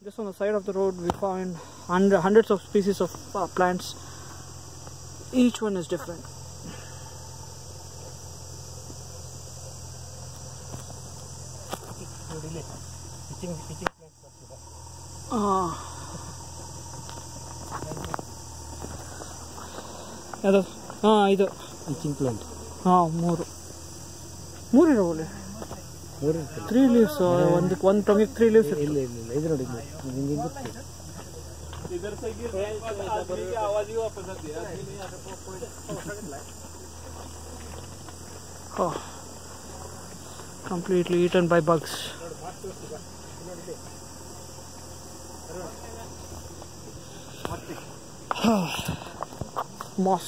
Just on the side of the road we found hundreds of species of plants. Each one is different. ಇದು itching plant. ಮೂರು ಇರೋವಲ್ಲಿ 3 leaves. ಒಂದು Tomic 3 leaves. ಇಲ್ಲ ಇದು ನೋಡಿ completely eaten by bugs. Moss.